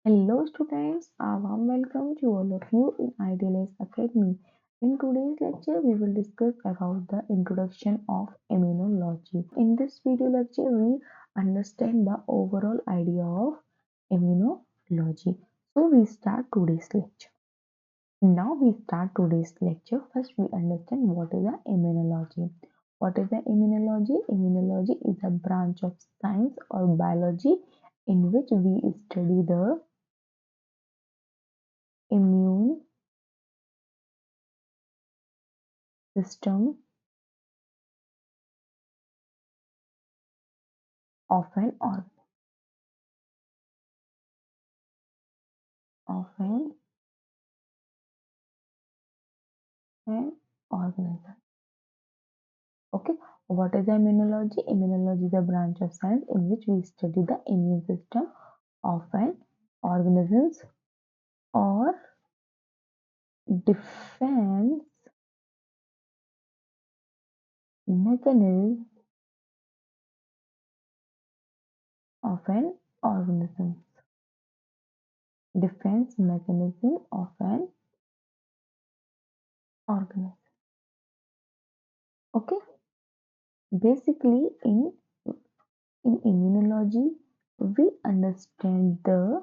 Hello students, a warm welcome to all of you in Idealize Academy. In today's lecture, we will discuss about the introduction of immunology. In this video lecture, we understand the overall idea of immunology. So we start today's lecture. Now we start today's lecture. First, we understand what is the immunology. What is the immunology? Immunology is a branch of science or biology in which we study the immune system of an organism. Okay, what is immunology? Immunology is a branch of science in which we study the immune system of an organisms or defense mechanism of an organism. Defense mechanism of an organism. Okay, basically in immunology we understand the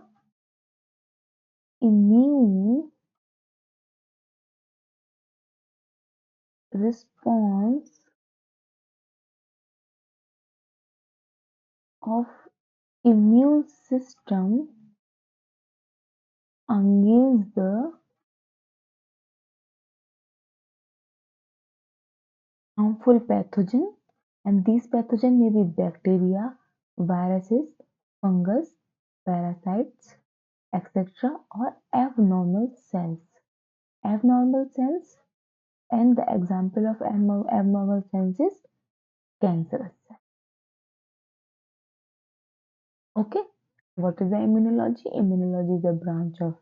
immune response of immune system against the harmful pathogen, and these pathogen may be bacteria, viruses, fungus, parasites, etc. or abnormal cells. Abnormal cells, and the example of abnormal cells is cancerous cells. Okay, what is the immunology? Immunology is a branch of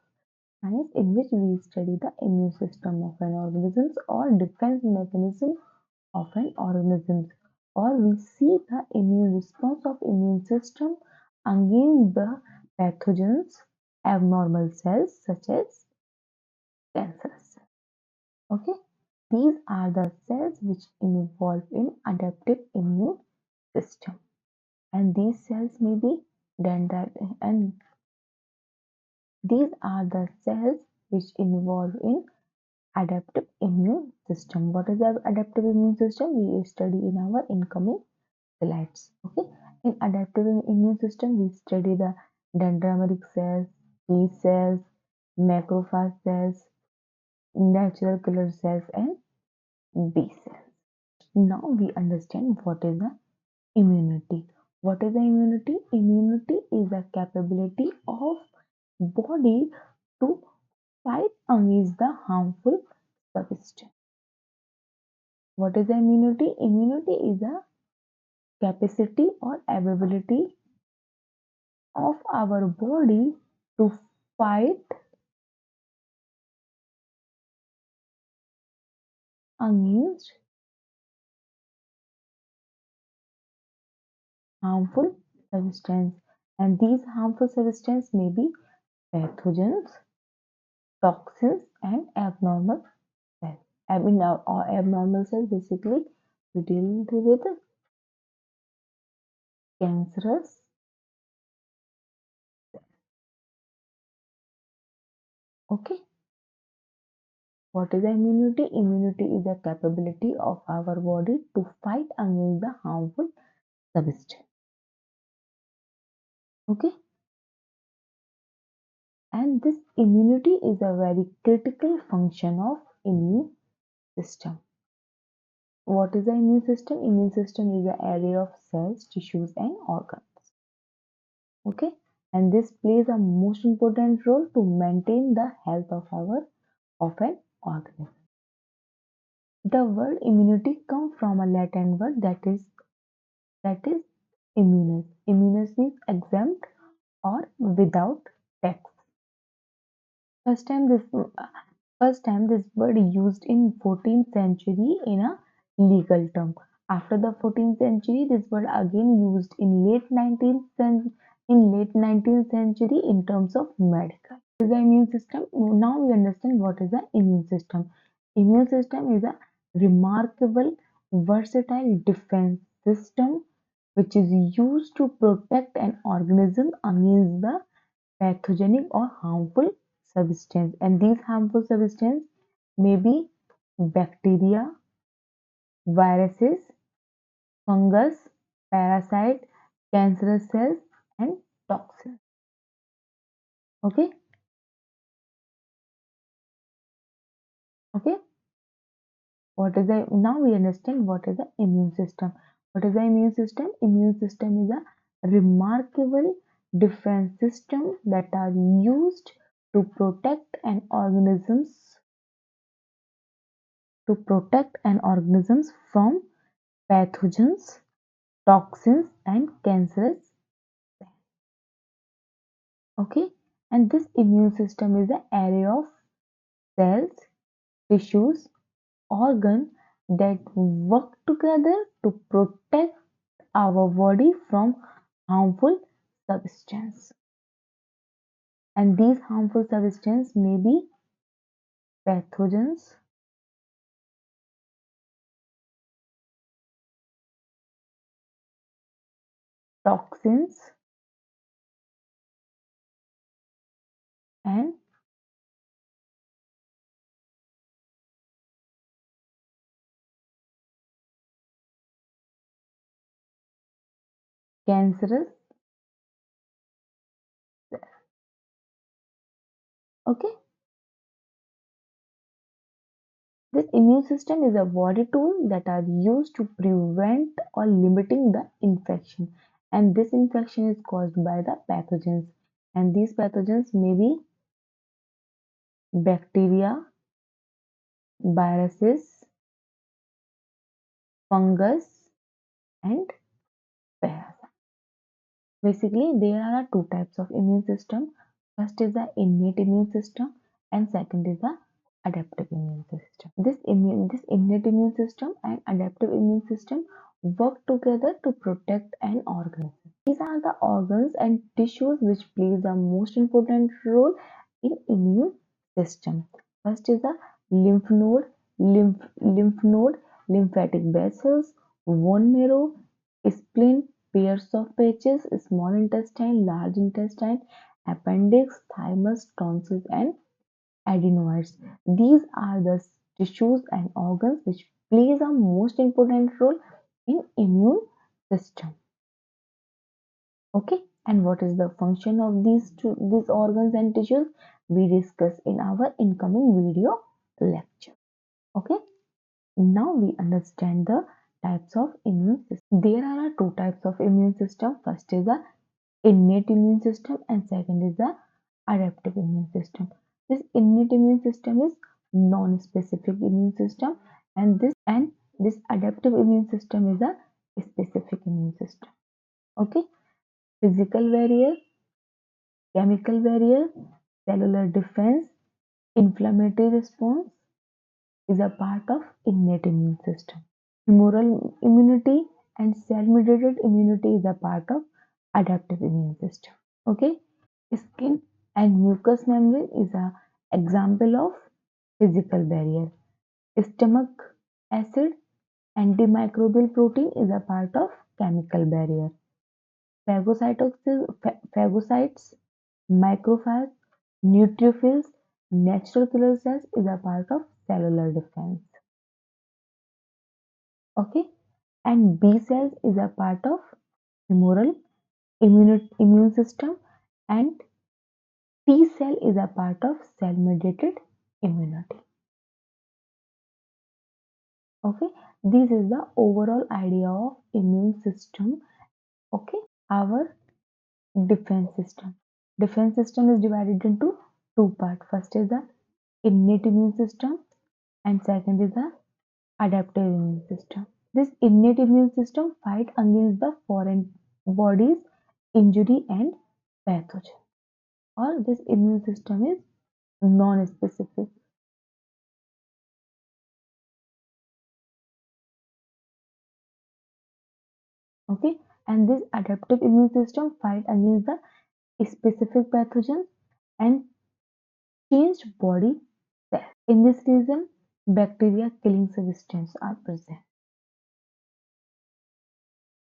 science in which we study the immune system of an organism or defense mechanism of an organism, or we see the immune response of immune system against the pathogens, abnormal cells such as cancerous cells. Okay, these are the cells which involve in adaptive immune system, and these cells may be dendritic, and these are the cells which involve in adaptive immune system. What is the adaptive immune system? We study in our incoming slides. Okay, in adaptive immune system, we study the dendritic cells, T cells, macrophage cells, natural killer cells, and B cells. Now we understand what is the immunity. What is the immunity? Immunity is the capability of body to fight against the harmful substance. What is the immunity? Immunity is a capacity or ability of our body to fight against harmful substance, and these harmful substances may be pathogens, toxins, and abnormal cells. I mean, abnormal cells basically we deal with cancerous. Okay, what is immunity? Immunity is the capability of our body to fight against the harmful substance. Okay, and this immunity is a very critical function of immune system. What is the immune system? Immune system is the array of cells, tissues, and organs. Okay, and this plays a most important role to maintain the health of an organism. The word immunity comes from a Latin word that is immunus. Immunus means exempt or without tax. First time this First time this word used in 14th century in a legal term. After the 14th century, this word again used in in late 19th century in terms of medical. What is the immune system? Now we understand what is the immune system. Immune system is a remarkable versatile defense system which is used to protect an organism against the pathogenic or harmful substance, and these harmful substances may be bacteria, viruses, fungus, parasite, cancerous cells, and toxins. Okay, okay. What is the now we understand what is the immune system. What is the immune system? Immune system is a remarkable defense system that are used to protect an organisms from pathogens, toxins, and cancerous. Okay, and this immune system is an array of cells, tissues, organs that work together to protect our body from harmful substances. And these harmful substances may be pathogens, toxins, and cancerous. Okay, this immune system is a body tool that are used to prevent or limiting the infection. And this infection is caused by the pathogens. And these pathogens may be bacteria, viruses, fungus, and parasites. Basically, there are two types of immune system. First is the innate immune system, and second is the adaptive immune system. This innate immune system and adaptive immune system work together to protect an organism. These are the organs and tissues which play the most important role in immune system. First is the lymph node, lymphatic vessels, bone marrow, spleen, pairs of patches, small intestine, large intestine, appendix, thymus, tonsils, and adenoids. These are the tissues and organs which plays a most important role in immune system. Okay, and what is the function of these organs and tissues? We discuss in our incoming video lecture. Okay, now we understand the types of immune system. There are two types of immune system. First is the innate immune system and second is the adaptive immune system. This innate immune system is non-specific immune system, and this adaptive immune system is a specific immune system. Okay, physical barrier, chemical barrier, cellular defense, inflammatory response is a part of innate immune system. Humoral immunity and cell-mediated immunity is a part of adaptive immune system. Okay, skin and mucous membrane is a example of physical barrier. Stomach acid, antimicrobial protein is a part of chemical barrier. Phagocytes, macrophages, neutrophils, natural killer cells is a part of cellular defense. Okay, and B cells is a part of humoral immune system, and T cell is a part of cell mediated immunity. Okay, this is the overall idea of immune system. Okay, our defense system. Defense system is divided into two parts. First is the innate immune system and second is the adaptive immune system. This innate immune system fight against the foreign bodies, injury and pathogen. Or this immune system is non-specific. Okay, And this adaptive immune system fight against the specific pathogens and changed body cells. In this region, bacteria killing substances are present.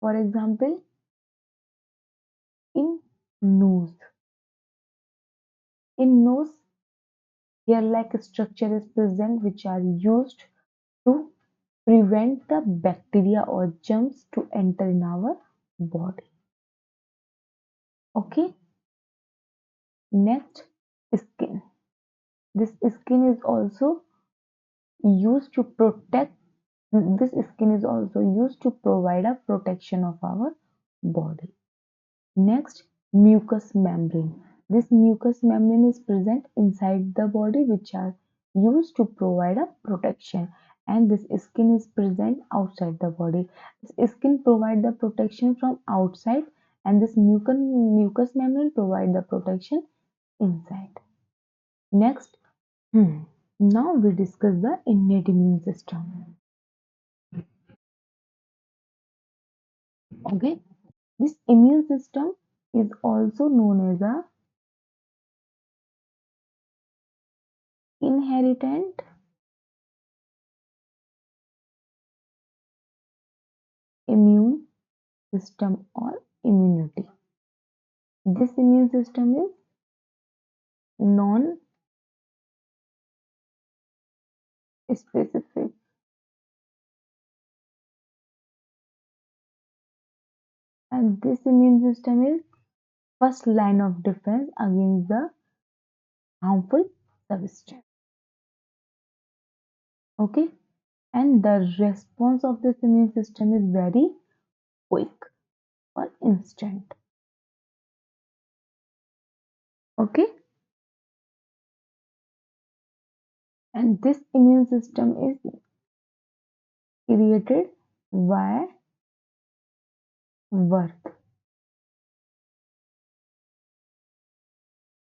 For example, in nose. In nose, hair-like structure is present which are used to prevent the bacteria or germs to enter in our body. Okay, next, skin. This skin is also used to protect this skin is also used to provide a protection of our body. Next, mucous membrane. This mucous membrane is present inside the body which are used to provide a protection, and this skin is present outside the body. This skin provide the protection from outside, and this mucous membrane provide the protection inside. Next, now we discuss the innate immune system. Okay, this immune system is also known as a inherited immune system or immunity. This immune system is non-specific, and this immune system is first line of defense against the harmful substance. Okay, and the response of this immune system is very quick or instant. Okay, and this immune system is created via birth,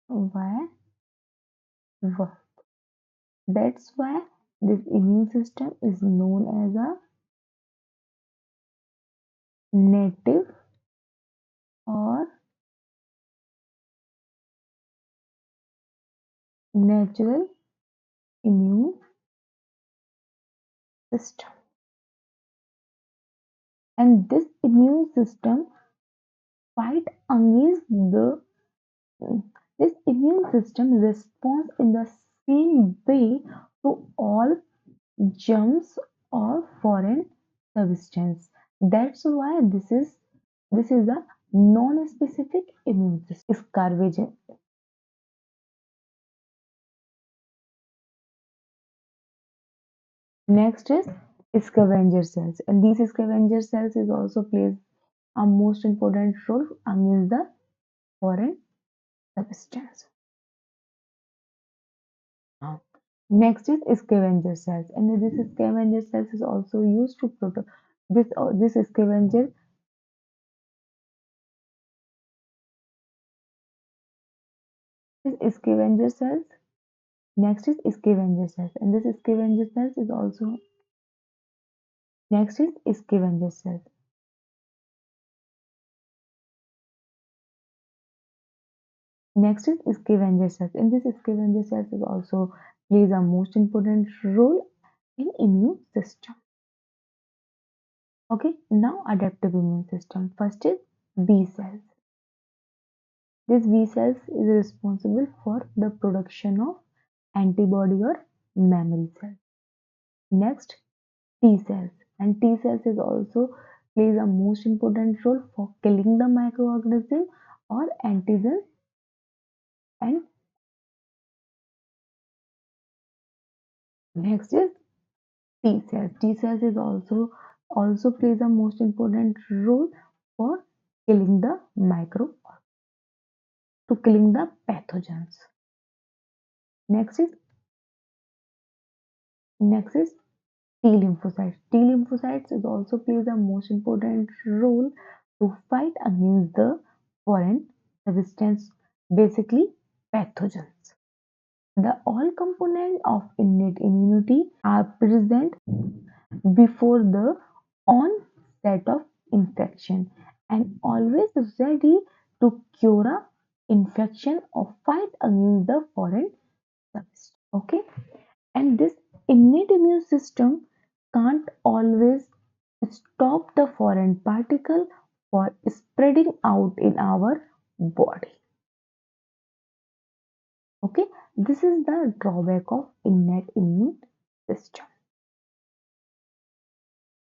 via birth. That's why this immune system is known as a native or natural immune system. And this immune system fight against the this immune system responds in the same way to all germs or foreign substance. That's why this is a non-specific immune system. Scavenging. Next is scavenger cells, and these scavenger cells is also plays a most important role against the foreign substance. Now, next is scavenger cells, and this scavenger cells is also used to protect this scavenger cells. Next is scavenger cells, and this scavenger cells is also next is scavenger cells. Next is scavenger cells, and this scavenger cells is also plays a most important role in immune system. Okay, now adaptive immune system. First is B cells. This B cells is responsible for the production of antibody or memory cells. Next, T cells. And T cells is also plays a most important role for killing the microorganism or antigens. And next is T cells. T cells is also plays a most important role for killing the micro to killing the pathogens. Next is next is T lymphocytes. T lymphocytes is also plays a most important role to fight against the foreign substance, basically pathogens. The all components of innate immunity are present before the onset of infection, and always ready to cure a infection or fight against the foreign substance. Okay, and this innate immune system can't always stop the foreign particle from spreading out in our body. Okay, this is the drawback of innate immune system.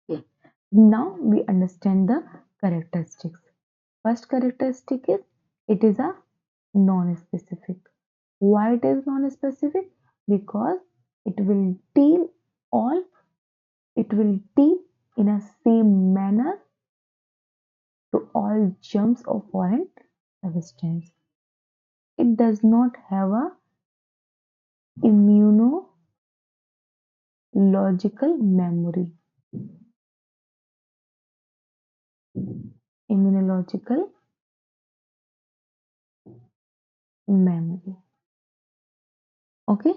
Okay. Now we understand the characteristics. First characteristic is it is a non-specific. Why it is non-specific? Because it will deal all it will deal in a same manner to all germs of foreign substance. It does not have a immunological memory. Immunological memory. Okay,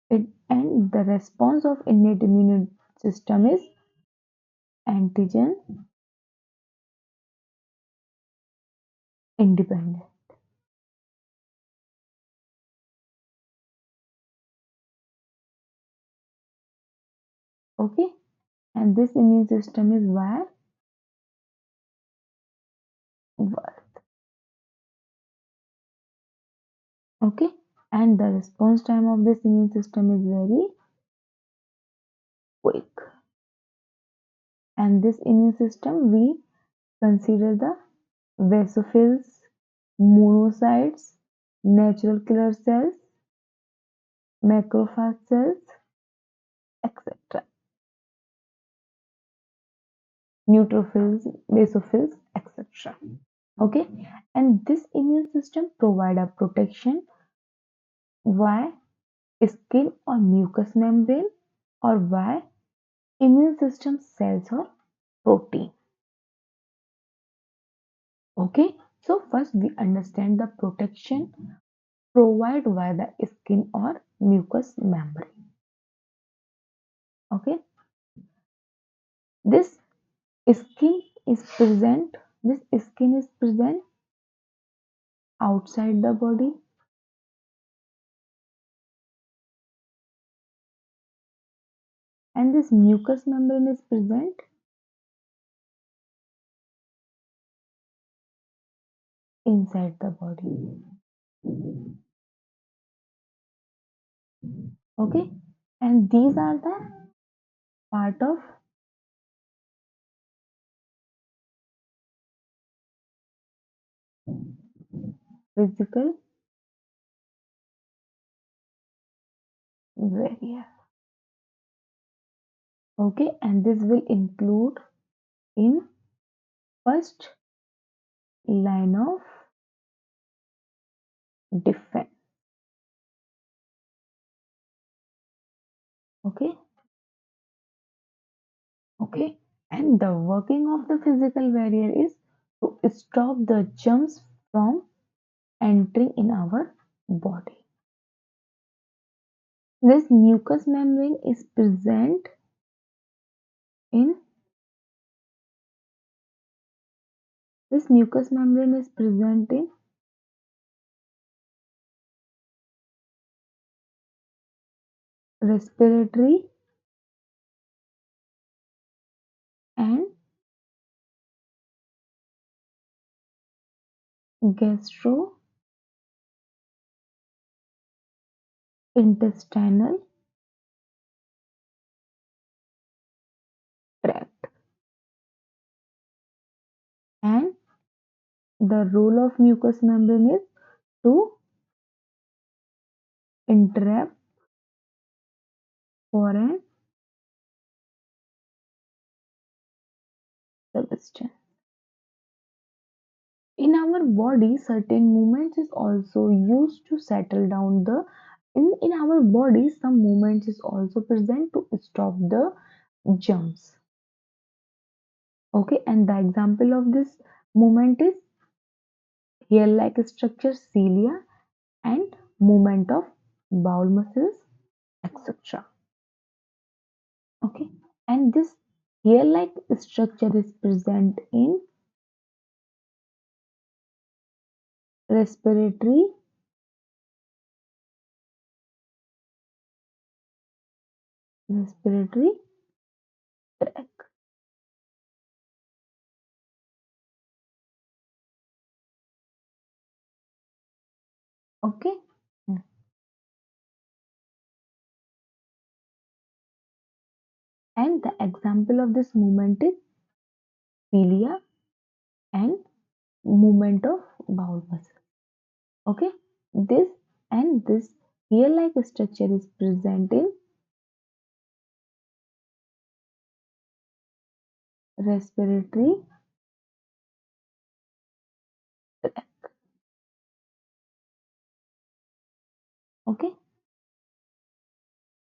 and the response of innate immune system is antigen independent. Okay, and this immune system is why okay, and the response time of this immune system is very quick. And this immune system we consider the basophils, monocytes, natural killer cells, macrophage cells, etc. Neutrophils, basophils, etc. Okay, and this immune system provide a protection via skin or mucous membrane or via immune system cells or protein. Okay, so first we understand the protection provided by the skin or mucous membrane. Okay, this skin is present. This skin is present outside the body, and this mucous membrane is present inside the body. Okay, and these are the part of physical barrier. Okay, and this will include in first line of defense. Okay, okay, and the working of the physical barrier is to stop the germs from entering in our body. This mucous membrane is present in this mucous membrane is present in respiratory and gastrointestinal tract. And the role of mucous membrane is to entrap foreign substance. In our body, certain movements is also used to settle down the in our body some movements is also present to stop the germs. Okay, and the example of this movement is hair-like structure cilia and movement of bowel muscles, etc. Okay, and this hair-like structure is present in respiratory respiratory tract. Okay. And the example of this movement is cilia and movement of bowel muscle. Okay. This and this hair-like structure is present in respiratory tract. Okay.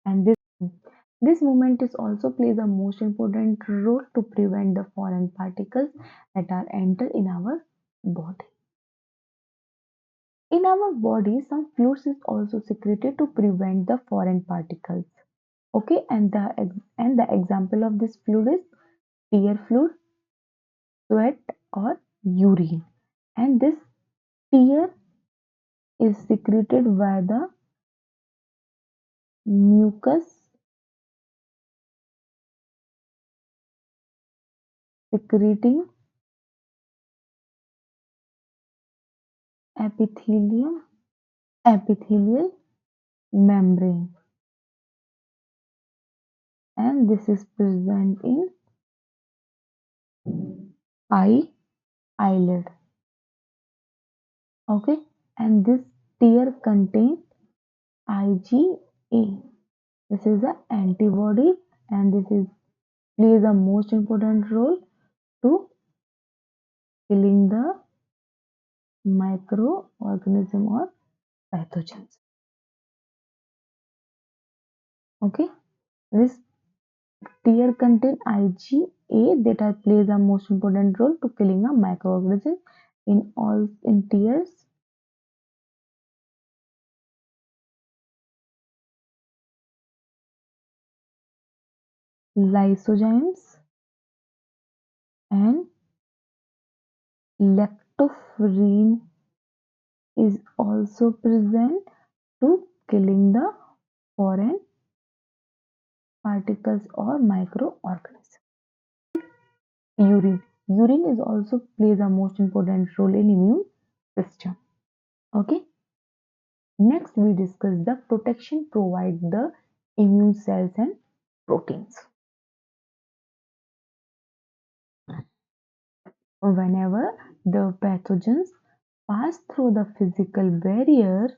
And this movement is also plays a most important role to prevent the foreign particles that are entered in our body. In our body, some fluids is also secreted to prevent the foreign particles. Okay, and the example of this fluid is tear fluid, sweat, or urine. And this tear is secreted by the mucus secreting epithelial membrane, and this is present in eye eyelid. Okay, and this tear contains IgA. This is the antibody, and this is plays a most important role to killing the microorganism or pathogens. Okay, this tear contain IgA that plays a most important role to killing a microorganism in tears. Lysozymes and lactoferrin is also present to killing the foreign particles or microorganisms. Urine. Urine is also plays a most important role in immune system. Okay. Next, we discuss the protection provide the immune cells and proteins. Whenever the pathogens pass through the physical barrier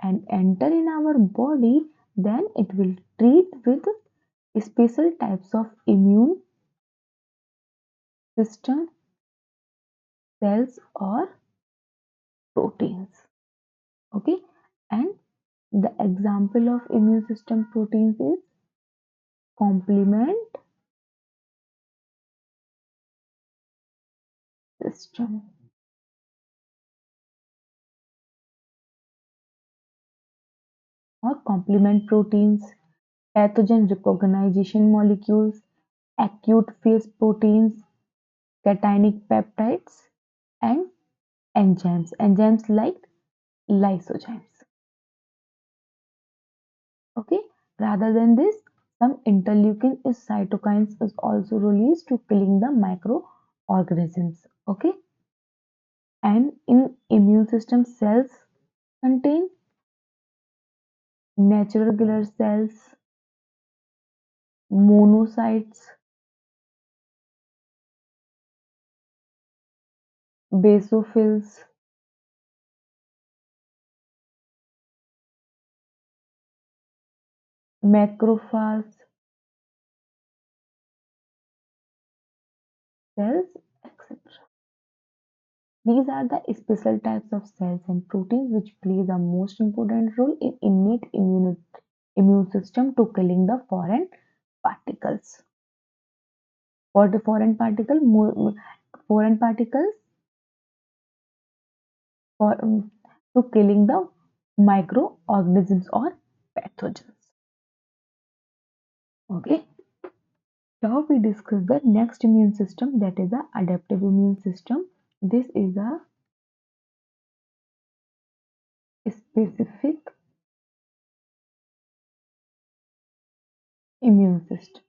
and enter in our body, then it will treat with special types of immune system cells or proteins. Okay, and the example of immune system proteins is complement system or complement proteins, pathogen recognition molecules, acute phase proteins, cationic peptides, and enzymes like lysozymes. Okay, rather than this, some interleukin is cytokines is also released to killing the microorganisms. Okay, and in immune system cells contain natural killer cells, monocytes, basophils, macrophages cells, etc. These are the special types of cells and proteins which play the most important role in innate immune system to killing the foreign particles. What the foreign particle? Foreign particles for to killing the microorganisms or pathogens. Okay. Now we discuss the next immune system, that is the adaptive immune system. This is a specific immune system.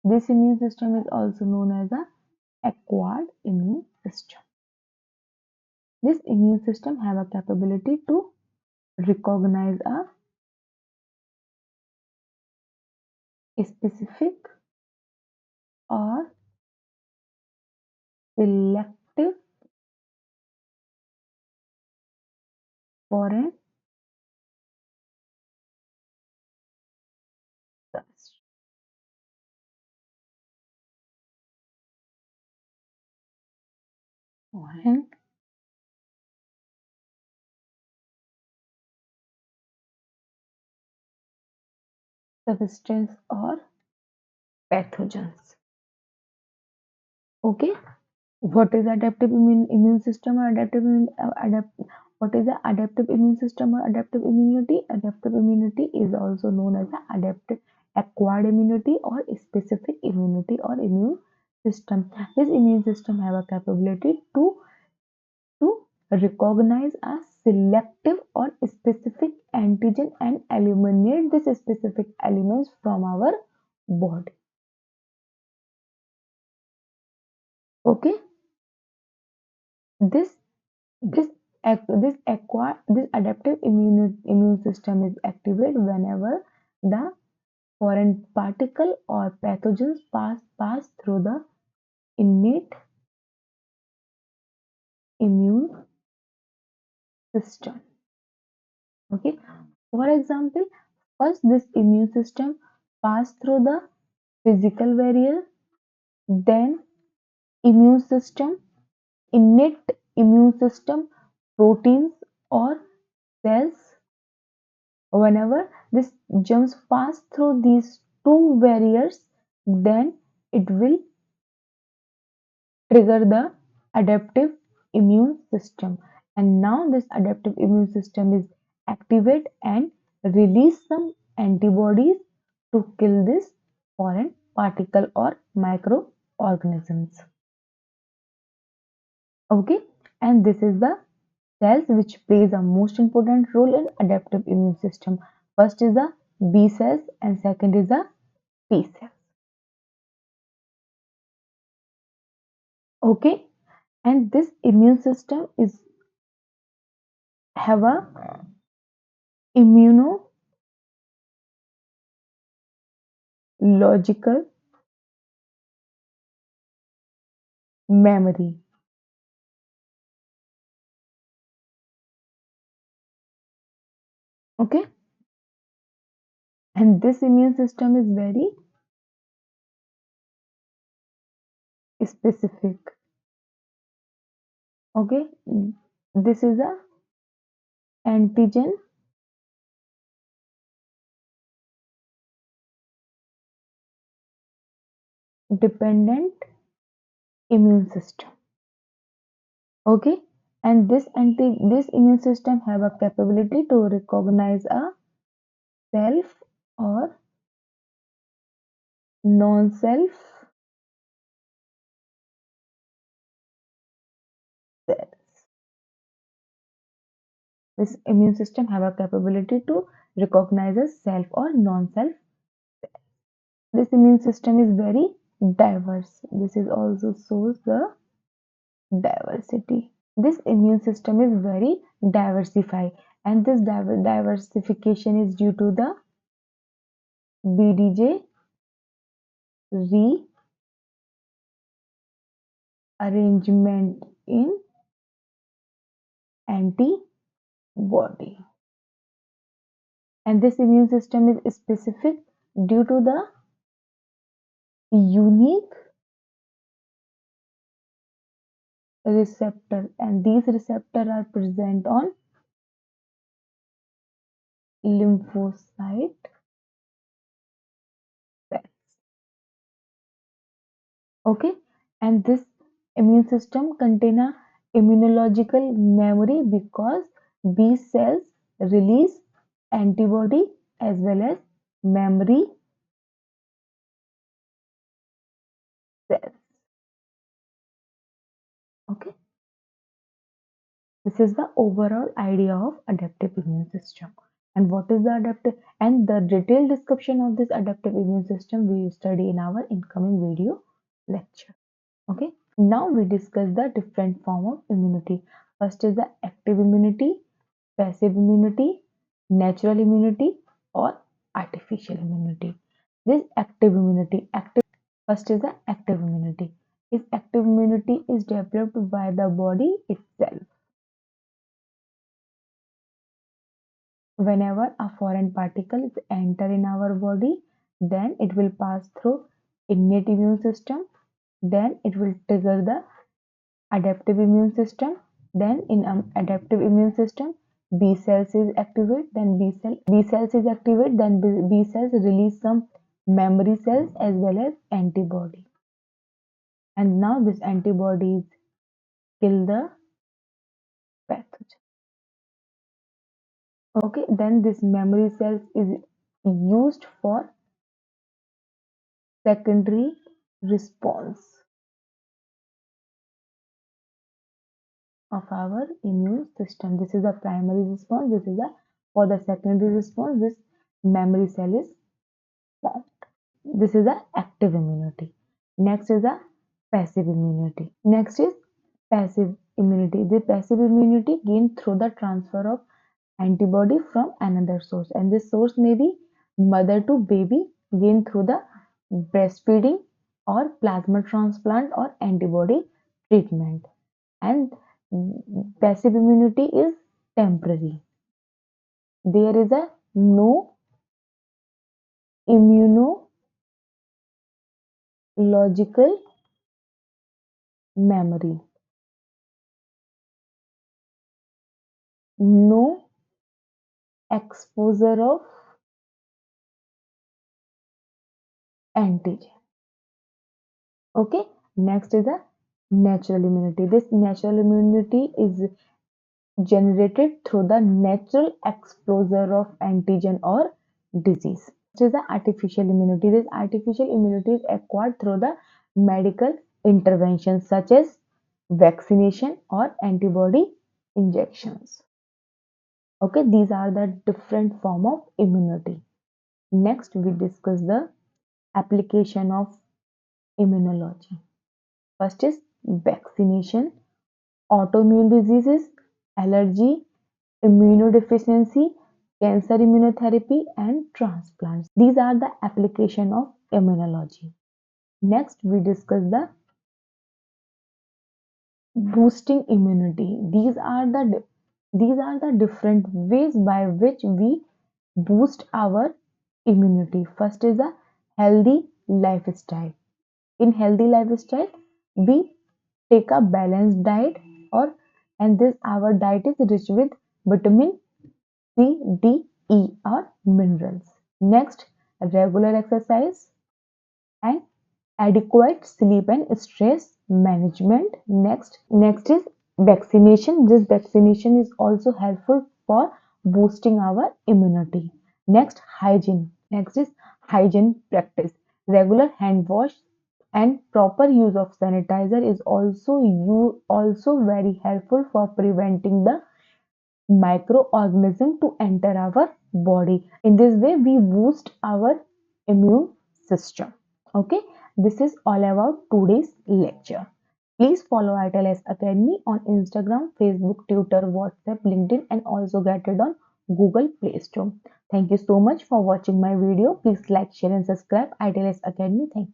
This immune system is also known as a acquired immune system. This immune system have a capability to recognize a specific or selective foreign foreign substance or pathogens. Okay, what is adaptive immune system or what is the adaptive immune system or adaptive immunity? Adaptive immunity is also known as the adaptive acquired immunity or specific immunity or immune system. This immune system have a capability to recognize a selective or specific antigen and eliminate this specific elements from our body. Okay, this this adaptive immune system is activated whenever the foreign particle or pathogens pass through the innate immune system. Okay, for example, first this immune system pass through the physical barrier, then immune system, innate immune system, proteins or cells. Whenever this germs pass through these two barriers, then it will trigger the adaptive immune system. And now this adaptive immune system is activate and release some antibodies to kill this foreign particle or microorganisms. Okay, and this is the cells which plays a most important role in adaptive immune system. First is the B cells and second is the T cells. Okay, and this immune system is have a immunological memory. Okay, and this immune system is very specific. Okay, this is a antigen dependent immune system. Okay, and this immune system have a capability to recognize a self or non-self cells. This immune system have a capability to recognize a self or non-self. This immune system is very diverse. This is also shows the diversity. This immune system is very diversified, and this diversification is due to the BDJ rearrangement in antibody. And this immune system is specific due to the unique receptor, and these receptors are present on lymphocyte cells. Okay, and this immune system contain a immunological memory because B cells release antibody as well as memory This is the overall idea of adaptive immune system. And what is the adaptive and the detailed description of this adaptive immune system we will study in our incoming video lecture. Okay. Now we discuss the different form of immunity. First is the active immunity, passive immunity, natural immunity, or artificial immunity. This active immunity, active first is the active immunity. This active immunity is developed by the body itself. Whenever a foreign particle is enter in our body, then it will pass through innate immune system, then it will trigger the adaptive immune system. Then in adaptive immune system, B cells is activate, then B cells is activate, then B cells release some memory cells as well as antibody. And now this antibodies kill the pathogen. Okay, then this memory cells is used for secondary response of our immune system. This is the primary response. This is the for the secondary response. This memory cell is formed. This is the active immunity. Next is the passive immunity. Next is passive immunity. The passive immunity gained through the transfer of antibody from another source, and this source may be mother to baby gained through the breastfeeding or plasma transplant or antibody treatment. And passive immunity is temporary. There is a no immunological memory, no exposure of antigen. Okay, next is the natural immunity. This natural immunity is generated through the natural exposure of antigen or disease. Next is the artificial immunity. This artificial immunity is acquired through the medical interventions such as vaccination or antibody injections. Okay, these are the different form of immunity. Next, we discuss the application of immunology. First is vaccination, autoimmune diseases, allergy, immunodeficiency, cancer immunotherapy, and transplants. These are the application of immunology. Next, we discuss the boosting immunity. These are the different ways by which we boost our immunity. First is a healthy lifestyle. In healthy lifestyle, we take a balanced diet or and this our diet is rich with vitamin C, D, E or minerals. Next, regular exercise and adequate sleep and stress management. Next is vaccination. This vaccination is also helpful for boosting our immunity. Next, hygiene. Next is hygiene practice. Regular hand wash and proper use of sanitizer is also very helpful for preventing the microorganism to enter our body. In this way, we boost our immune system. Okay, this is all about today's lecture. Please follow ITLS Academy on Instagram, Facebook, Twitter, WhatsApp, LinkedIn, and also get it on Google Play Store. Thank you so much for watching my video. Please like, share, and subscribe ITLS Academy. Thank you.